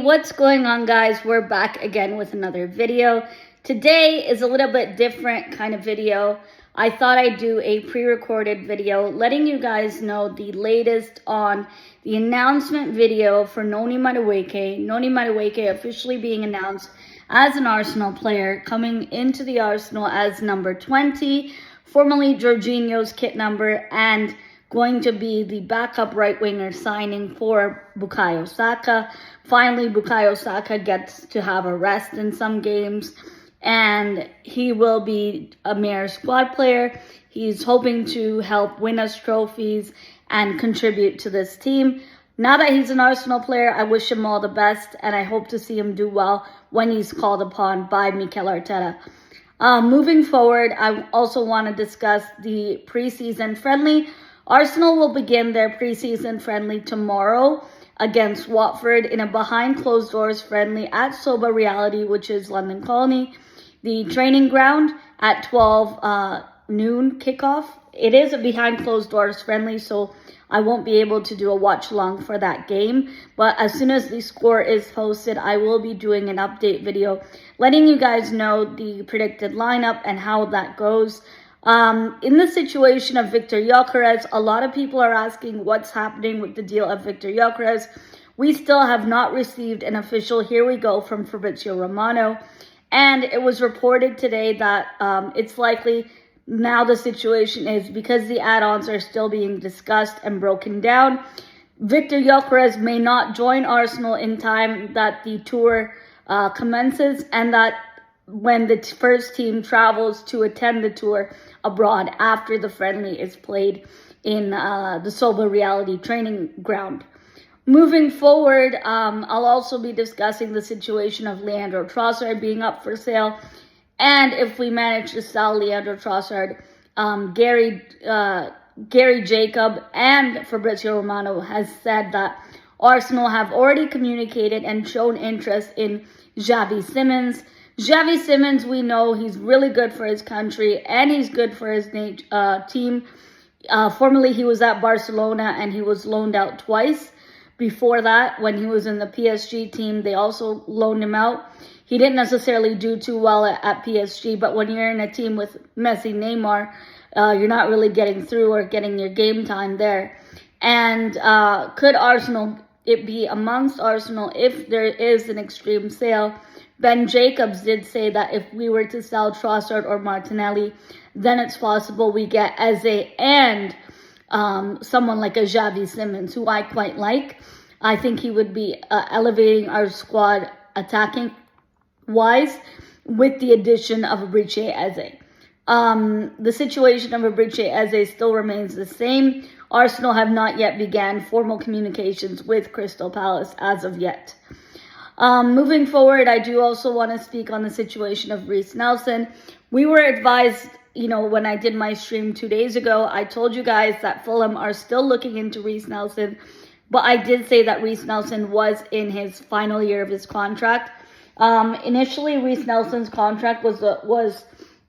what's going on, guys? We're back again with another video. Today is a little bit different kind of video. I thought I'd do a pre-recorded video letting you guys know the latest on the announcement video for Noni Madueke. Noni Madueke officially being announced as an Arsenal player, coming into the Arsenal as number 20, formerly Jorginho's kit number, and going to be the backup right winger signing for Bukayo Saka. Finally, Bukayo Saka gets to have a rest in some games, and he will be a mere squad player. He's hoping to help win us trophies and contribute to this team. Now that he's an Arsenal player, I wish him all the best, and I hope to see him do well when he's called upon by Mikel Arteta. Moving forward, I also want to discuss the preseason friendly. Arsenal will begin their preseason friendly tomorrow against Watford in a behind closed doors friendly at Soba Reality, which is London Colony, the training ground at 12 noon kickoff. It is a behind closed doors friendly, so I won't be able to do a watch along for that game. But as soon as the score is posted, I will be doing an update video letting you guys know the predicted lineup and how that goes. In the situation of Victor Gyökeres, a lot of people are asking what's happening with the deal of Victor Gyökeres. We still have not received an official "here we go" from Fabrizio Romano, and it was reported today that it's likely now the situation is because the add-ons are still being discussed and broken down. Victor Gyökeres may not join Arsenal in time that the tour commences, and that when the first team travels to attend the tour abroad after the friendly is played in the Soba Reality training ground. Moving forward, I'll also be discussing the situation of Leandro Trossard being up for sale, and if we manage to sell Leandro Trossard, Gary Jacob and Fabrizio Romano has said that Arsenal have already communicated and shown interest in Xavi Simmons. Xavi Simmons, we know he's really good for his country and he's good for his team. Formerly, he was at Barcelona and he was loaned out twice. Before that, when he was in the PSG team, they also loaned him out. He didn't necessarily do too well at PSG, but when you're in a team with Messi, Neymar, you're not really getting through or getting your game time there. And could Arsenal, it be amongst Arsenal if there is an extreme sale? Ben Jacobs did say that if we were to sell Trossard or Martinelli, then it's possible we get Eze and someone like a Xavi Simmons, who I quite like. I think he would be elevating our squad attacking-wise with the addition of Eberechi Eze. The situation of Eberechi Eze still remains the same. Arsenal have not yet began formal communications with Crystal Palace as of yet. Moving forward, I do also want to speak on the situation of Reiss Nelson. We were advised, when I did my stream 2 days ago, I told you guys that Fulham are still looking into Reiss Nelson, but I did say that Reiss Nelson was in his final year of his contract. Initially, Reiss Nelson's contract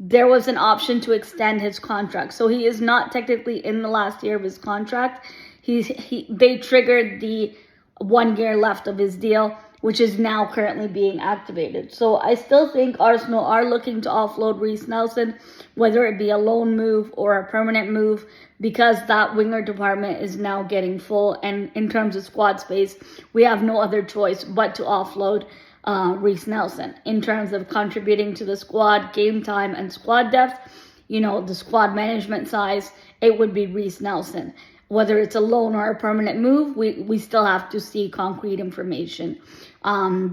there was an option to extend his contract, so he is not technically in the last year of his contract. They triggered the 1 year left of his deal, which is now currently being activated. So I still think Arsenal are looking to offload Reiss Nelson, whether it be a loan move or a permanent move, because that winger department is now getting full. And in terms of squad space, we have no other choice but to offload Reiss Nelson. In terms of contributing to the squad, game time, and squad depth, the squad management size, it would be Reiss Nelson. Whether it's a loan or a permanent move, we still have to see concrete information.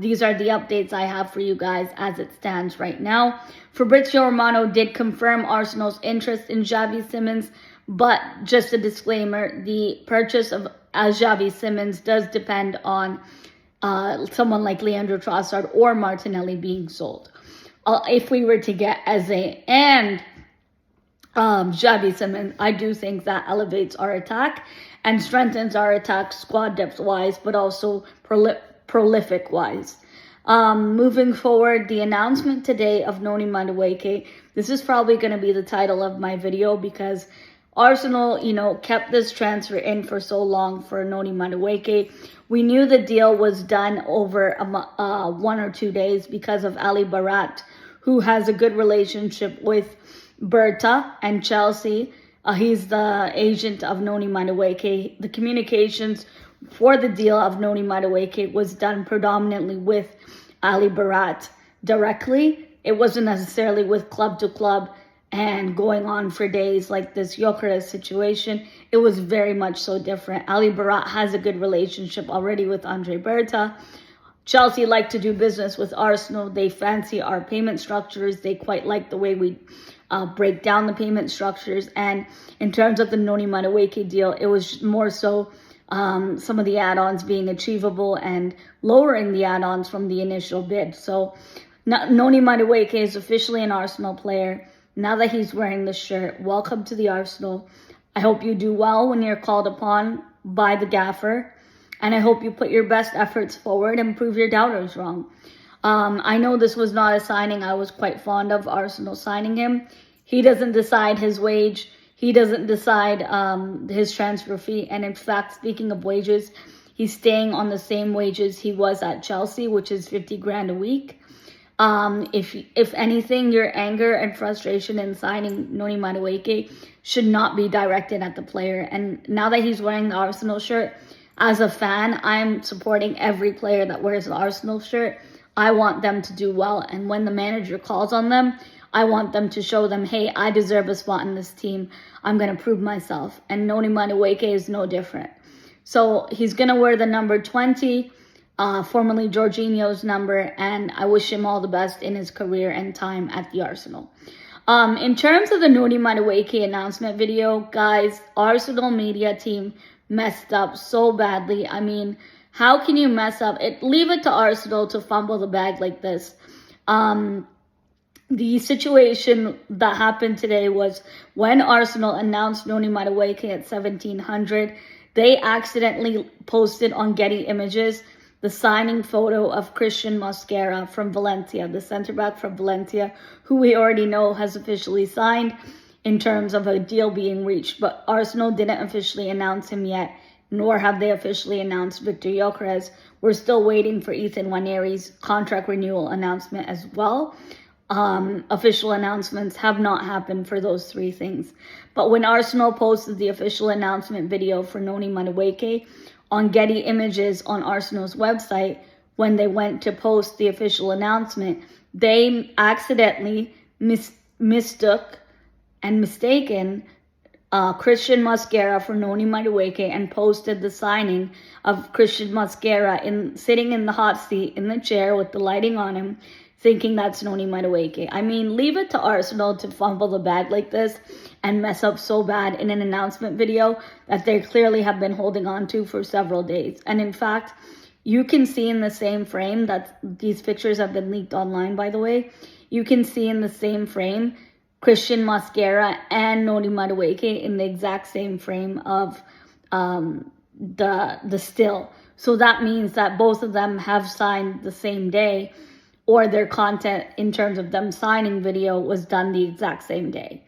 These are the updates I have for you guys as it stands right now. Fabrizio Romano did confirm Arsenal's interest in Xavi Simmons, but just a disclaimer, the purchase of Xavi Simmons does depend on someone like Leandro Trossard or Martinelli being sold. If we were to get Eze and Xavi Simmons, I do think that elevates our attack and strengthens our attack squad depth-wise, but also prolific-wise. Moving forward, the announcement today of Noni Madueke. This is probably going to be the title of my video because Arsenal, kept this transfer in for so long for Noni Madueke. We knew the deal was done over 1 or 2 days because of Ali Barat, who has a good relationship with Berta and Chelsea. He's the agent of Noni Madueke. The communications for the deal of Noni Madueke was done predominantly with Ali Barat directly. It wasn't necessarily with club to club and going on for days like this Gyökeres situation. It was very much so different. Ali Barat has a good relationship already with Andre Berta. Chelsea like to do business with Arsenal. They fancy our payment structures. They quite like the way we break down the payment structures. And in terms of the Noni Madueke deal, it was more so some of the add-ons being achievable and lowering the add-ons from the initial bid. So Noni Madueke is officially an Arsenal player. Now that he's wearing the shirt, welcome to the Arsenal. I hope you do well when you're called upon by the gaffer. And I hope you put your best efforts forward and prove your doubters wrong. I know this was not a signing I was quite fond of, Arsenal signing him. He doesn't decide his wage. He doesn't decide his transfer fee. And in fact, speaking of wages, he's staying on the same wages he was at Chelsea, which is 50 grand a week. If anything, your anger and frustration in signing Noni Madueke should not be directed at the player. And now that he's wearing the Arsenal shirt, as a fan, I'm supporting every player that wears the Arsenal shirt. I want them to do well. And when the manager calls on them, I want them to show them, hey, I deserve a spot in this team. I'm going to prove myself. And Noni Madueke is no different. So he's going to wear the number 20. Formerly Jorginho's number, and I wish him all the best in his career and time at the Arsenal. In terms of the Noni Madueke announcement video, guys, Arsenal media team messed up so badly. I mean, how can you mess up? Leave it to Arsenal to fumble the bag like this. The situation that happened today was when Arsenal announced Noni Madueke at 1700, they accidentally posted on Getty Images the signing photo of Christian Mosquera from Valencia, the center back from Valencia, who we already know has officially signed in terms of a deal being reached. But Arsenal didn't officially announce him yet, nor have they officially announced Victor Gyökeres. We're still waiting for Ethan Nwaneri's contract renewal announcement as well. Official announcements have not happened for those three things. But when Arsenal posted the official announcement video for Noni Madueke on Getty Images on Arsenal's website, when they went to post the official announcement, they accidentally mistook and mistaken Christian Mosquera for Noni Madueke and posted the signing of Christian Mosquera sitting in the hot seat in the chair with the lighting on him, thinking that's Noni Madueke. I mean, leave it to Arsenal to fumble the bag like this and mess up so bad in an announcement video that they clearly have been holding on to for several days. And in fact, you can see in the same frame that these pictures have been leaked online, by the way. You can see in the same frame Christian Mosquera and Noni Madueke in the exact same frame of the still. So that means that both of them have signed the same day, or their content in terms of them signing video was done the exact same day.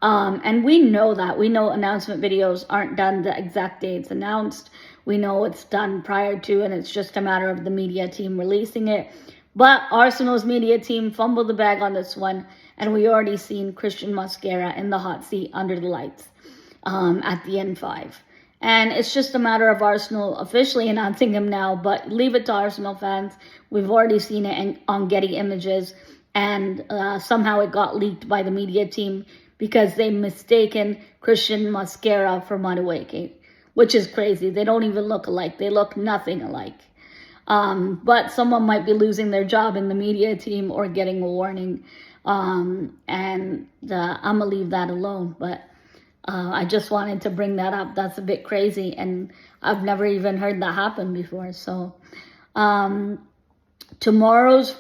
And we know that. We know announcement videos aren't done the exact day it's announced. We know it's done prior to, and it's just a matter of the media team releasing it. But Arsenal's media team fumbled the bag on this one, and we already seen Christian Mosquera in the hot seat under the lights at the N5. And it's just a matter of Arsenal officially announcing him now, but leave it to Arsenal fans. We've already seen it on Getty Images, and somehow it got leaked by the media team because they mistaken Christian Mosquera for Madueke, which is crazy. They don't even look alike. They look nothing alike. But someone might be losing their job in the media team or getting a warning. And I'm going to leave that alone. But I just wanted to bring that up. That's a bit crazy. And I've never even heard that happen before. So tomorrow's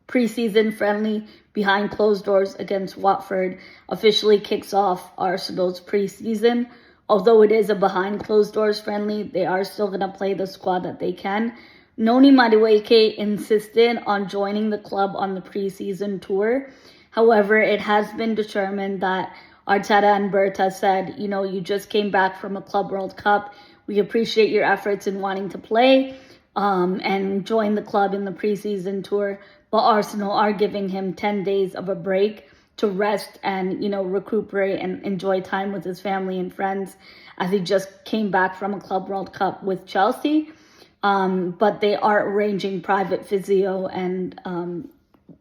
preseason friendly behind closed doors against Watford officially kicks off Arsenal's preseason. Although it is a behind closed doors friendly, they are still going to play the squad that they can. Noni Madueke insisted on joining the club on the preseason tour. However, it has been determined that Arteta and Berta said, you know, you just came back from a Club World Cup. We appreciate your efforts in wanting to play and join the club in the preseason tour. But Arsenal are giving him 10 days of a break to rest and, you know, recuperate and enjoy time with his family and friends as he just came back from a Club World Cup with Chelsea. But they are arranging private physio and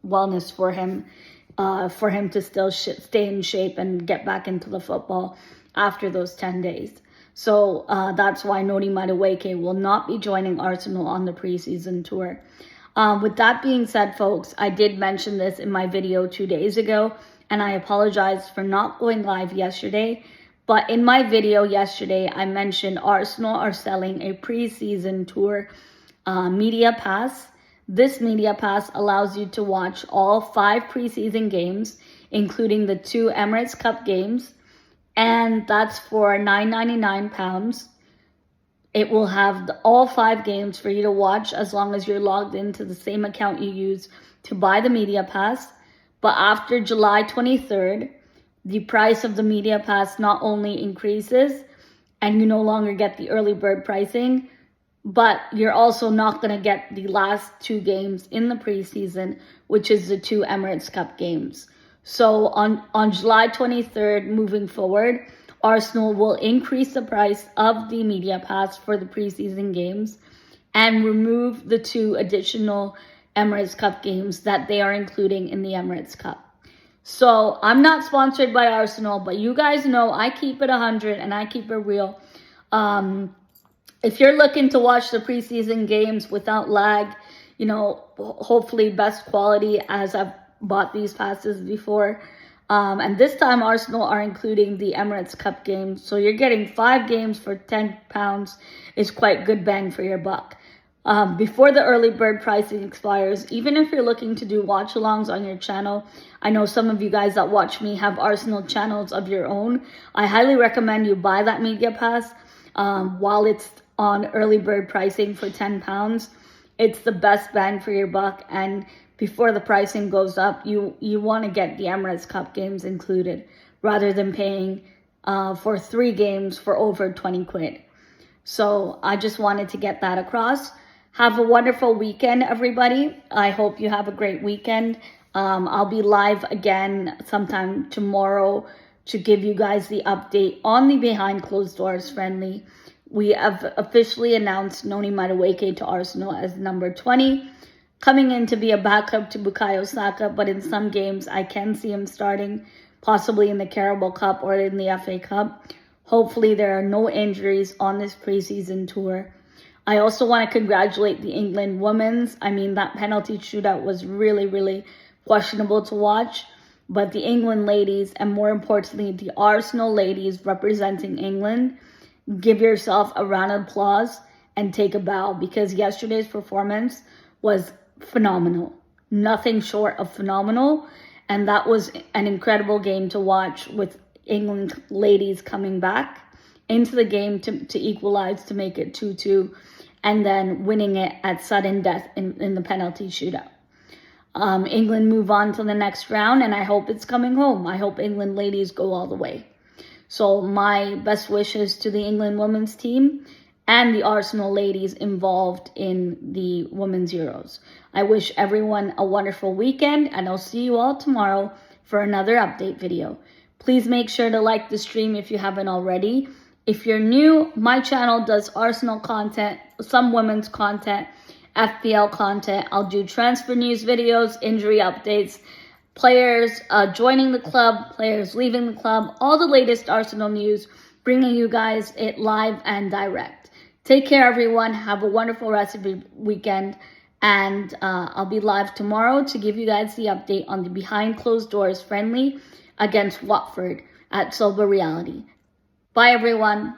wellness for him to still stay in shape and get back into the football after those 10 days. So that's why Noni Madueke will not be joining Arsenal on the preseason tour. With that being said, folks, I did mention this in my video 2 days ago, and I apologize for not going live yesterday. But in my video yesterday, I mentioned Arsenal are selling a preseason tour media pass. This media pass allows you to watch all 5 preseason games, including the 2 Emirates Cup games, and that's for £9.99. It will have all 5 games for you to watch as long as you're logged into the same account you use to buy the media pass. But after July 23rd, the price of the media pass not only increases and you no longer get the early bird pricing, but you're also not going to get the last 2 games in the preseason, which is the 2 Emirates Cup games. So on July 23rd, moving forward, Arsenal will increase the price of the media pass for the preseason games and remove the 2 additional Emirates Cup games that they are including in the Emirates Cup. So I'm not sponsored by Arsenal, but you guys know I keep it 100 and I keep it real. If you're looking to watch the preseason games without lag, you know, hopefully best quality, as I've bought these passes before. And this time Arsenal are including the Emirates Cup games. So you're getting 5 games for £10 is quite good bang for your buck. Before the early bird pricing expires, even if you're looking to do watch alongs on your channel, I know some of you guys that watch me have Arsenal channels of your own. I highly recommend you buy that media pass while it's on early bird pricing for £10. It's the best bang for your buck, and before the pricing goes up, you want to get the Emirates Cup games included rather than paying for 3 games for over 20 quid. So I just wanted to get that across. Have a wonderful weekend, everybody. I hope you have a great weekend. I'll be live again sometime tomorrow to give you guys the update on the behind closed doors friendly. We have officially announced Noni Madueke to Arsenal as number 20. Coming in to be a backup to Bukayo Saka, but in some games I can see him starting, possibly in the Carabao Cup or in the FA Cup. Hopefully there are no injuries on this preseason tour. I also want to congratulate the England women's. I mean, that penalty shootout was really, really questionable to watch. But the England ladies, and more importantly, the Arsenal ladies representing England, give yourself a round of applause and take a bow, because yesterday's performance was phenomenal. Nothing short of phenomenal. And that was an incredible game to watch, with England ladies coming back into the game to equalize, to make it 2-2, and then winning it at sudden death in the penalty shootout. England move on to the next round, and I hope it's coming home. I hope England ladies go all the way. So my best wishes to the England women's team and the Arsenal ladies involved in the Women's Euros. I wish everyone a wonderful weekend, and I'll see you all tomorrow for another update video. Please make sure to like the stream if you haven't already. If you're new, my channel does Arsenal content, some women's content, FPL content. I'll do transfer news videos, injury updates, players joining the club, players leaving the club, all the latest Arsenal news, bringing you guys it live and direct. Take care, everyone. Have a wonderful rest of your weekend. And I'll be live tomorrow to give you guys the update on the behind closed doors friendly against Watford at Silver Reality. Bye, everyone.